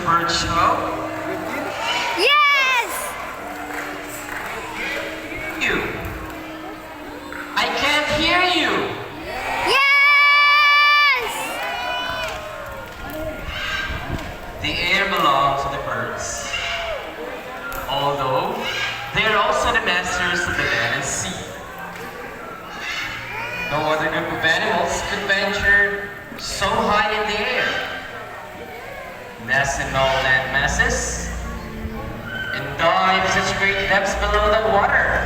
bird show? Yes! You. I can't hear you. Yes! The air belongs to the birds. Although, they are also the masters of the land and sea. No other group of animals could venture so high in the air, nest in all land masses, and dive such great depths below the water.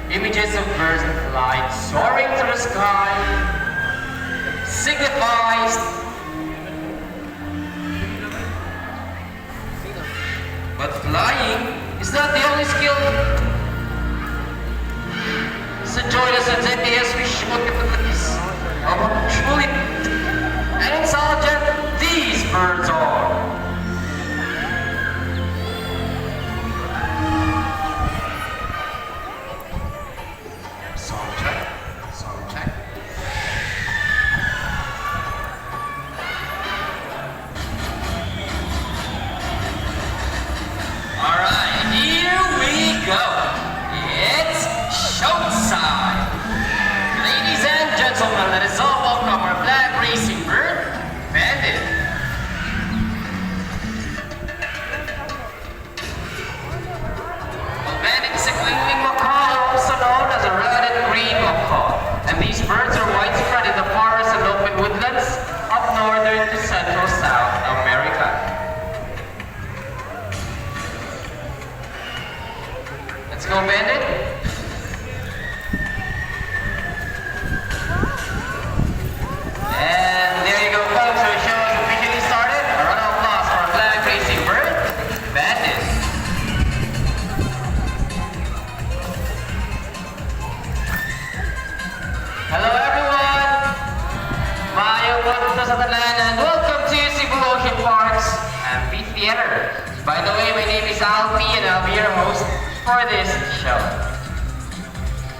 Images of birds in flight soaring through the sky signifies but flying is not the only skill. So join us at as we show capabilities of how truly and intelligent these birds are. Song check. Song check. Alright, here we go. It's showtime. Ladies and gentlemen, let us all welcome our flag racing bird, Bandit. Well, Bandit is a queen-wing macaw, also known as a red and green macaw. And these birds are widespread in the forests and open woodlands of northern to central South America. Let's go, Bandit. And there you go, folks. Our show is officially started. A round of applause for our flag racing bird, Bandit. Hello, everyone. Maayong buwan sa tanan and welcome to Cebu Ocean Park's Amphitheater. By the way, my name is Alfie and I'll be your host for this show.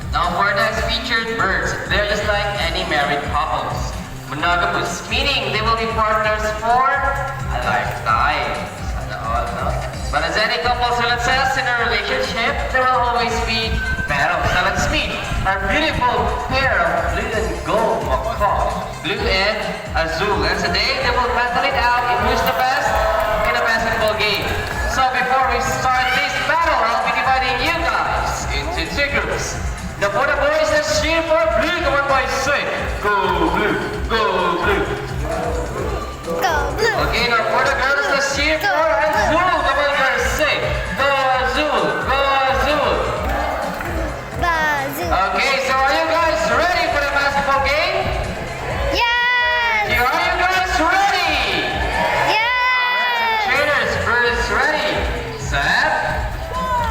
Now for next featured birds, they're just like any married couples. Monogamous, meaning they will be partners for a lifetime. But as any couple success in a relationship, there will always be battles. Now let's meet our beautiful pair of blue and gold macaw, Blue and Azul. And today they will battle it out in who's the best in a basketball game. So before we start this battle, I'll be dividing you guys into two groups. Now for the boys, let's cheer for Blue. Come on, boys, say, go Blue, go Blue. Go blue! Okay, now for the girls, let's cheer for Azul. Come on, girls, say, go Azul, go Azul. Bazoo! Okay, so are you guys ready for the basketball game? Yes! Are you guys ready? Yes! Trainers, birds ready. Set.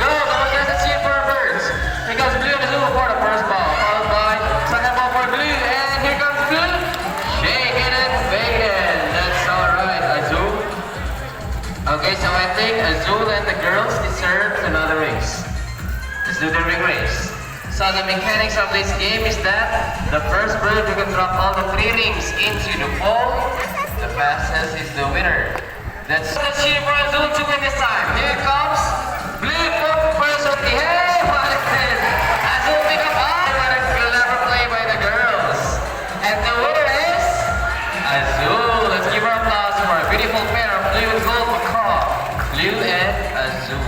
Go. Come on, guys, let's cheer for our birds. Here comes Blue and Azul for the first ball, followed by second ball for Blue, and here comes Blue. Shake it and bake it. That's alright, Azul. Okay, so I think Azul and the girls deserve another race. Let's do the ring race. So the mechanics of this game is that the first bird who can drop all the 3 rings into the pole, the fastest is the winner. Let's cheer for Azul to win this time. Here comes Blue for first of the hey, what is this? Azul pick up all, what a clever play by the girls. And the winner is Azul. Let's give her applause for a beautiful pair of blue and gold macaw, Blue and Azul.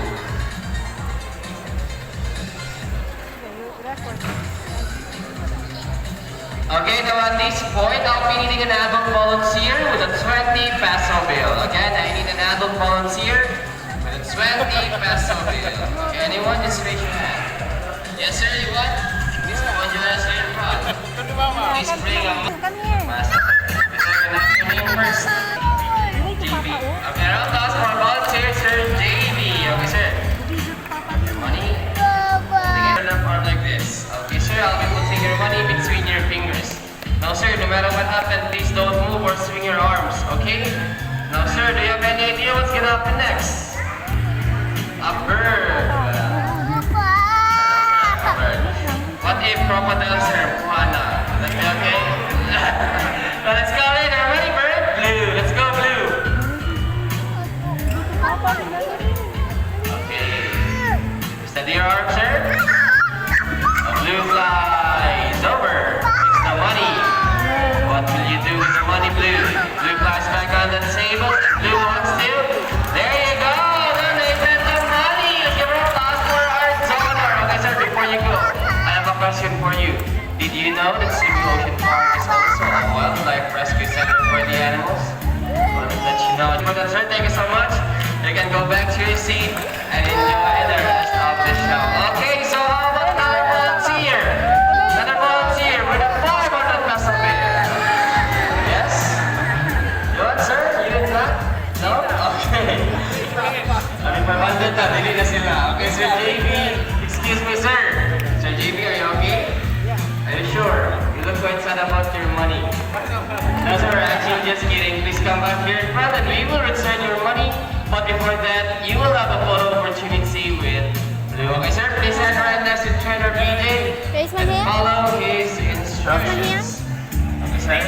Okay, now at this point, I'll be needing an adult volunteer with a 20 peso bill. Again, I need an adult volunteer with a 20 peso bill. Okay, anyone? Just raise your hand. Yes, sir, you want? This one, you want to say your front. Please bring a mask. Your name first. JB. Okay, round of applause for our volunteer, sir, JB. Okay, sir. Your money. Turn up arm like this. Okay, sir, I'll be putting your money between your fingers. Now, sir, no matter what happens, please don't move or swing your arms, okay? Now, sir, do you have any idea what's gonna happen next? A bird. A bird. What if crocodiles are Juana? Would that be okay? Well, let's go later. Ready, bird? Blue. Let's go, Blue. your arm, sir. A blue flies over. It's the money. What will you do with the money, blue? Blue flies back on the table. Blue wants to. There you go. Then they get the money. Let's give her a applause for our donor. Okay, sir, before you go, I have a question for you. Did you know that Cebu Ocean Park is also a wildlife rescue center for the animals? Well, let you know. For that, sir, thank you so much. You can go back to your seat and enjoy the rest of the show. Okay, so how about another volunteer? Another volunteer with a 500 peso bill. Yes? You want, sir? You did not? No? Okay. Sabi 500 na, dili na sila. Okay, Sir JB. Excuse me, sir. Sir JB, are you okay? Are you sure? You look quite sad about your money. No, sir, we're actually just kidding. Please come back here in front and we will return your money. But before that, you will have a photo opportunity with Blue. Okay, sir, please stand right next to Trainer BJ Raise my and hand. follow his instructions. Okay, sir.